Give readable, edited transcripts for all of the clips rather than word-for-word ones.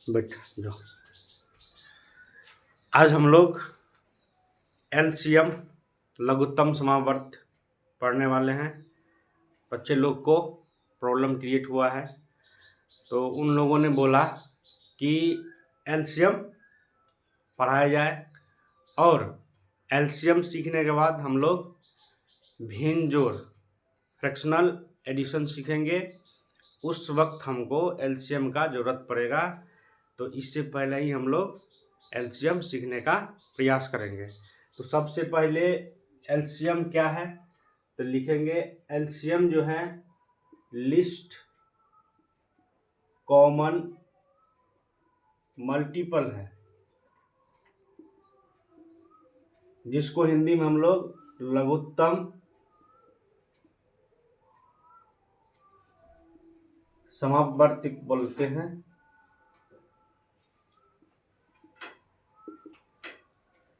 बैठ जाओ। आज हम लोग एलसीएम लघुत्तम समावर्त पढ़ने वाले हैं। बच्चे लोग को प्रॉब्लम क्रिएट हुआ है, तो उन लोगों ने बोला कि एलसीएम पढ़ाया जाए, और एलसीएम सीखने के बाद हम लोग भिन्न जोड़ फ्रैक्शनल एडिशन सीखेंगे। उस वक्त हमको एलसीएम का ज़रूरत पड़ेगा, तो इससे पहले ही हम लोग एलसीएम सीखने का प्रयास करेंगे। तो सबसे पहले एलसीएम क्या है, तो लिखेंगे एलसीएम जो है लिस्ट कॉमन मल्टीपल है, जिसको हिंदी में हम लोग लघुत्तम समावर्ती बोलते हैं।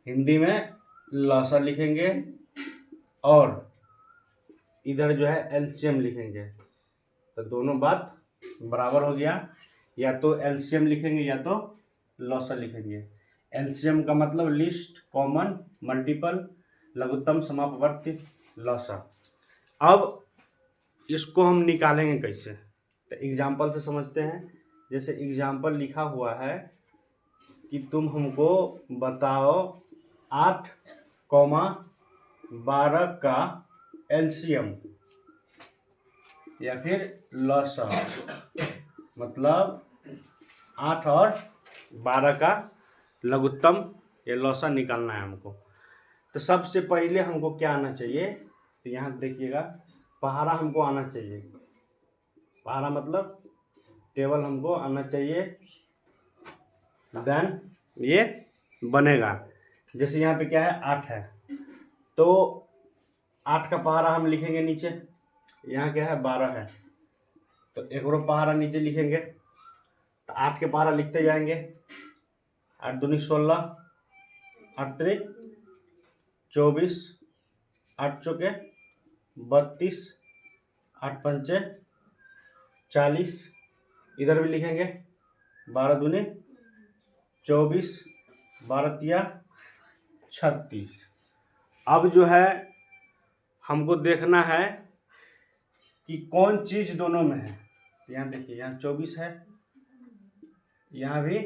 हिंदी में लसा लिखेंगे और इधर जो है एलसीएम लिखेंगे, तो दोनों बात बराबर हो गया। या तो एलसीएम लिखेंगे या तो लसा लिखेंगे। एलसीएम का मतलब लिस्ट कॉमन मल्टीपल, लघुत्तम समापवर्ती लसा। अब इसको हम निकालेंगे कैसे, तो एग्जाम्पल से समझते हैं। जैसे एग्जाम्पल लिखा हुआ है कि तुम हमको बताओ 8, 12 का एलसीएम या फिर लसा, मतलब 8 और 12 का लघुत्तम या लसा निकालना है हमको। तो सबसे पहले हमको क्या आना चाहिए, तो यहाँ देखिएगा पहाड़ा हमको आना चाहिए। पहाड़ा मतलब टेबल हमको आना चाहिए, देन ये बनेगा। जैसे यहाँ पे क्या है 8 है, तो 8 का पहाड़ा हम लिखेंगे नीचे। यहाँ क्या है 12 है, तो एक और पहाड़ा नीचे लिखेंगे। तो 8 के पहाड़ा लिखते जाएंगे। 8 दूनी 16, 8 त्रिक 24, 8 चौके 32, 8 पंचे 40। इधर भी लिखेंगे 12 दूनी 24, 12 तिया 36। अब जो है हमको देखना है कि कौन चीज़ दोनों में है। तो यहाँ देखिए, यहाँ 24 है, यहाँ भी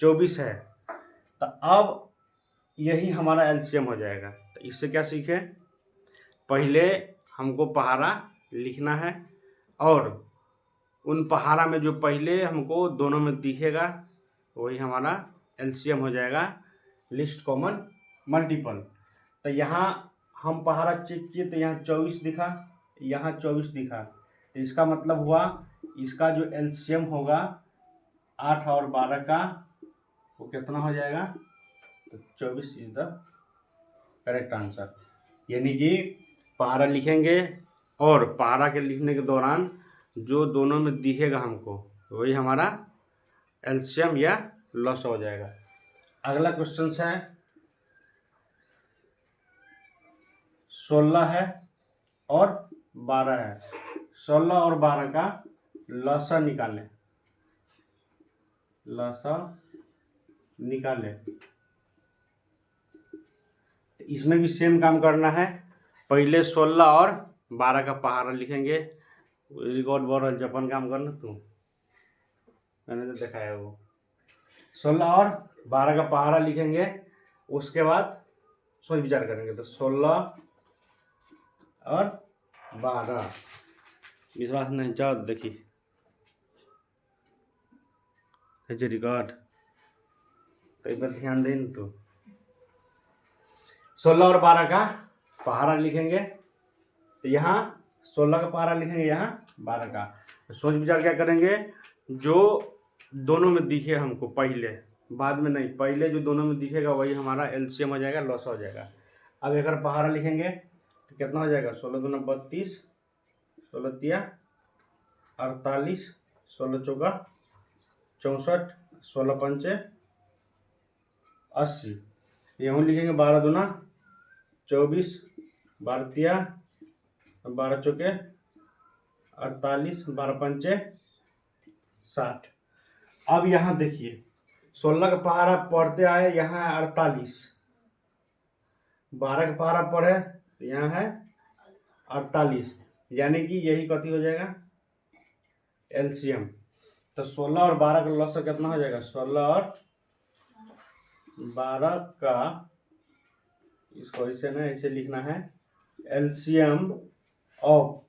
24 है। तो अब यही हमारा एलसीएम हो जाएगा। तो इससे क्या सीखें, पहले हमको पहाड़ा लिखना है, और उन पहाड़ा में जो पहले हमको दोनों में दिखेगा वही हमारा एलसीएम हो जाएगा, लिस्ट कॉमन मल्टीपल। तो यहाँ हम पहाड़ा चेक किए तो यहाँ 24 दिखा, यहाँ 24 दिखा। तो इसका मतलब हुआ इसका जो एलसीएम होगा 8 और 12 का, वो कितना हो जाएगा, तो 24 इज द करेक्ट आंसर। यानी कि पहाड़ा लिखेंगे और पहाड़ा के लिखने के दौरान जो दोनों में दिखेगा हमको वही हमारा एलसीएम या लॉस हो जाएगा। अगला क्वेश्चन है 16 है और 12 है। 16 और 12 का लसा निकालें, लसा निकालें। तो इसमें भी सेम काम करना है। पहले 16 और 12 का पहाड़ा लिखेंगे। रिकॉर्ड बढ़ जपन काम करना तू, मैंने तो देखा है वो। 16 और 12 का पहाड़ा लिखेंगे, उसके बाद सोच विचार करेंगे। तो 16 और 12, विश्वास नहीं जाओ देखिए रिकॉर्ड, तो इधर ध्यान दें। तो 16 और 12 का पहाड़ा लिखेंगे, तो यहाँ 16 का पहाड़ा लिखेंगे, यहाँ 12 का। तो सोच विचार क्या करेंगे, जो दोनों में दिखे हमको पहले, बाद में नहीं, पहले जो दोनों में दिखेगा वही हमारा एलसीएम हो जाएगा, लॉस हो जाएगा। अब एक पहाड़ा लिखेंगे तो कितना हो जाएगा, 16 दूना 32, 16 तिया 48, 16 चौका 64, 16 पंचे 80। यहाँ लिखेंगे 12 दूना 24, 12 तिया 12 चौके 48, 12 पंचे 60। अब यहाँ देखिए 16 का पहाड़ा पढ़ते आए, यहाँ है 48, 12 का पहाड़ा पढ़े तो यहाँ है 48, यानी कि यही कथी हो जाएगा एलसीएम। तो 16 और 12 का लॉस कितना हो जाएगा, 16 और 12 का, इसको ऐसे ना ऐसे लिखना है, एलसीएम ऑफ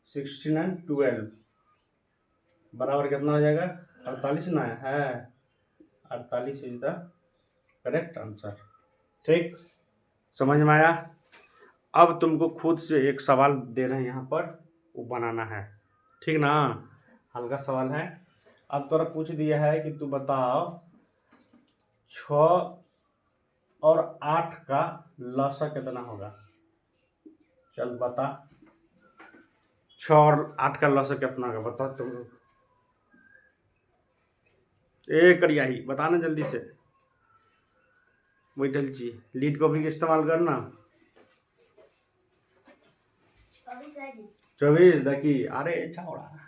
16 एंड 12 बराबर कितना हो जाएगा 48 ना है, 48 इज द करेक्ट आंसर। ठीक, समझ में आया। अब तुमको खुद से एक सवाल दे रहे हैं यहाँ पर, वो बनाना है, ठीक ना, हल्का सवाल है। अब तोरा पूछ दिया है कि तू बताओ 6 और 8 का लसा कितना होगा। चल बता, 6 और 8 का लसा कितना होगा, बता तुम लोग। ए करियाही बताना जल्दी से, बैठल ची लीड कॉपी का इस्तेमाल करना। 24 देखी, अरे छावड़ा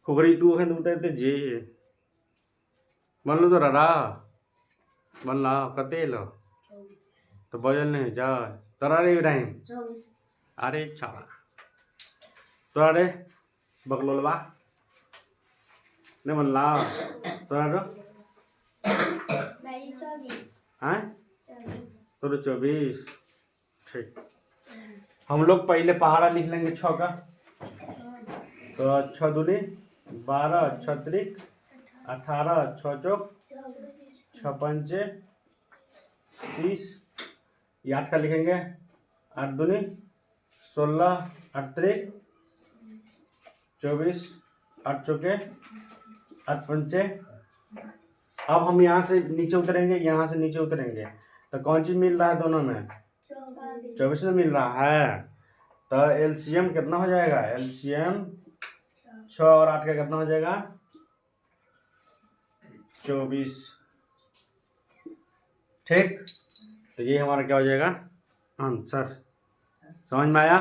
खोखरी तू है, तुम जे बनलो तो रड़ा बनला कते लो तो बजल नहीं जा तोरा रे टाइम, अरे छावड़ा तोरा रे बकलोलवा नहीं बनला तोरा रो हाँ तो 24। ठीक, हम लोग पहले पहाड़ा लिख लेंगे 6 का, तो 6 दूनी 12, 6 त्रिक 18, 6 चौक 6 पंचे 30, ये 8 का लिखेंगे, 8 दूनी 16, 8 त्रिक 24, 8 चौके 8 पंचे। अब हम यहाँ से नीचे उतरेंगे, यहाँ से नीचे उतरेंगे, तो कौन चीज मिल रहा है दोनों में, 24 में मिल रहा है। तो एलसीएम कितना हो जाएगा, एलसीएम 6 और 8 का कितना हो जाएगा 24। ठीक, तो ये हमारा क्या हो जाएगा आंसर। समझ में आया।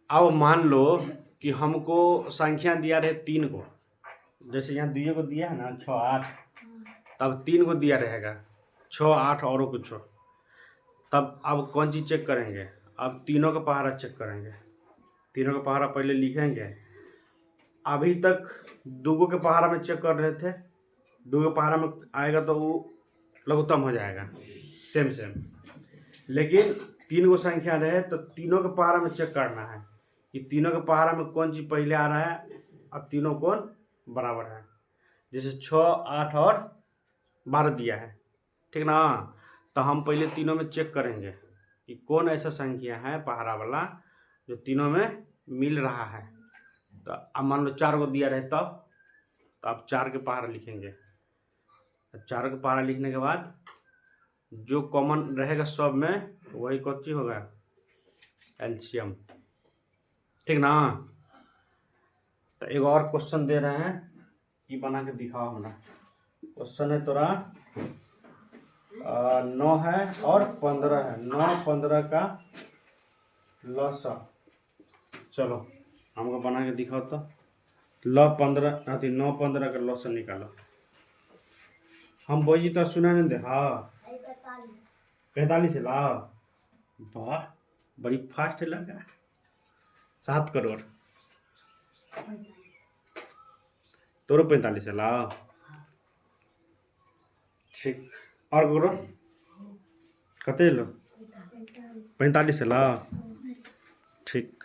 अब मान लो कि हमको संख्या दिया रहे 3 को, जैसे यहाँ 2 को दिया है ना 6 8, तब 3 को दिया रहेगा 6 8 और कुछ, तब अब कौन चीज़ चेक करेंगे, अब तीनों का पहाड़ा चेक करेंगे। तीनों का पहाड़ा पहले लिखेंगे, अभी तक 2 के पहाड़ा में चेक कर रहे थे, 2 के पहाड़ा में आएगा तो वो लघुत्तम हो जाएगा सेम, लेकिन 3 को संख्या रहे तो तीनों के पहाड़ा में चेक करना है कि तीनों के पहाड़ा में कौन चीज़ पहले आ रहा है, अब तीनों कौन बराबर है। जैसे 6 8 और 12 दिया है, ठीक ना, तो हम पहले तीनों में चेक करेंगे कि कौन ऐसा संख्या है पहाड़ा वाला जो तीनों में मिल रहा है। तो अब मान लो 4 को दिया रहे तब, तो आप 4 के पहाड़ा लिखेंगे। 4 के पहाड़ा लिखने के बाद जो कॉमन रहेगा सब में वही कौन सी होगा एलसीएम, ठीक ना। तो एक और क्वेश्चन दे रहे हैं, ये बना के दिखाओ हमरा। क्वेश्चन है तोरा 9 है और 15 है, 9 15 का लसा, चलो हमको बना के दिखाओ तो। 9 15 का लसा निकालो। हम बोझी तो सुना नहीं दे, हाँ 45 ला, वाह बड़ी फास्ट लगा, 7 करोड़ तोरो 45 ला, ठीक, और करो कते लो 45 ला, ठीक।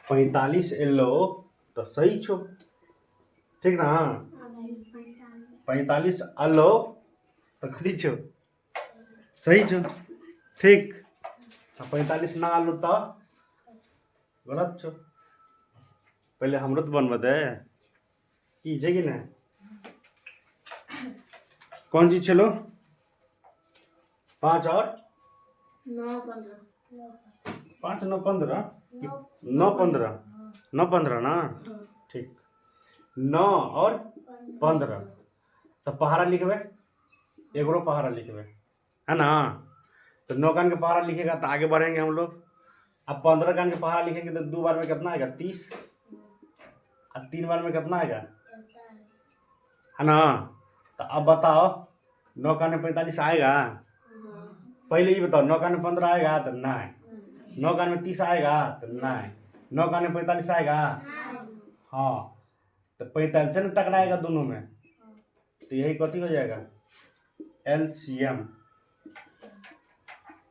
45 एलो तो सही छो, ठीक ना। 45 आलो तो कथी छो सही छो, ठीक। 45 ना आलो तो गलत छो। पहले हमरो तो बनवा दे की छै कि ना, कौन चीज चलो 5 और 9 15 5 9 15 9 15 9 15 ना, ठीक। 9 और 15 तो पहाड़ा लिखबे, एगो पहाड़ा लिखबे है ना। तो 9 का अंक पहाड़ा लिखेगा तो आगे बढ़ेंगे हम लोग। अब 15 का अंक पहाड़ा लिखेंगे तो 2 बार में कितना आएगा 30, और 3 बार में कितना आएगा, है ना। तो अब बताओ 9 का अंक 45 आएगा, पहले ही बताओ। 9 का अंक 15 आएगा तो नहीं, 9 का अंक 30 आएगा तो नहीं, 9 का अंक 45 आएगा, हाँ। तो 45 से ना टकराएगा दोनों में, तो यही कथी हो जाएगा एलसीएम।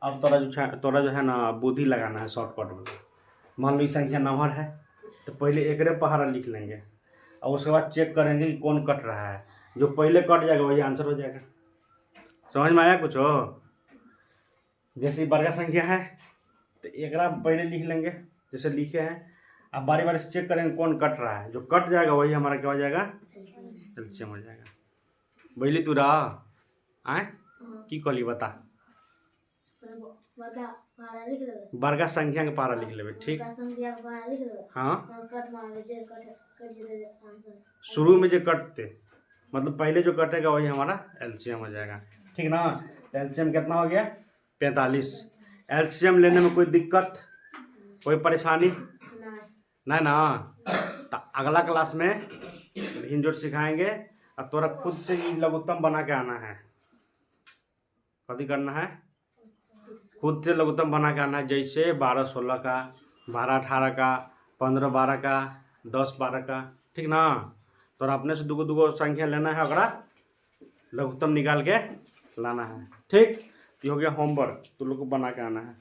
अब तोरा जो है ना बुद्धि लगाना है शॉर्टकट में। मान लो ये संख्या नंबर है तो पहले एकरे पहाड़ा लिख लेंगे और उसके बाद चेक करेंगे कि कौन कट रहा है। जो पहले कट जाएगा वही आंसर हो जाएगा। समझ में आया कुछ हो? जैसे वर्ग संख्या है तो एकरा पहले लिख लेंगे जैसे लिखे हैं। अब बारी बारी से चेक करेंगे कौन कट रहा है। जो कट जाएगा वही हमारा क्या हो जाएगा, एलसीएम हो जाएगा। बुझली तू रहा आए की कहली बता। वर्ग संख्या के पारा लिख लेबे, ठीक। हाँ शुरू में जो कटते मतलब पहले जो कटेगा वही हमारा एलसीएम हो जाएगा, ठीक ना। तो एलसीएम कितना हो गया 45। एलसीएम लेने में कोई दिक्कत कोई परेशानी नहीं ना। तो अगला क्लास में हिंजोट सिखाएंगे और तोरा खुद से ही लघुत्तम बना के आना है। कथी करना है, खुद से लघुत्तम बना के आना है। जैसे 12-16 का, 12-18 का, 15-12 का, 10-12 का, ठीक ना। तो अपने से दूगो संख्या लेना है, अगला लघुत्तम निकाल के लाना है, ठीक। ये हो गया होमवर्क, तुम लोग को बना के आना है।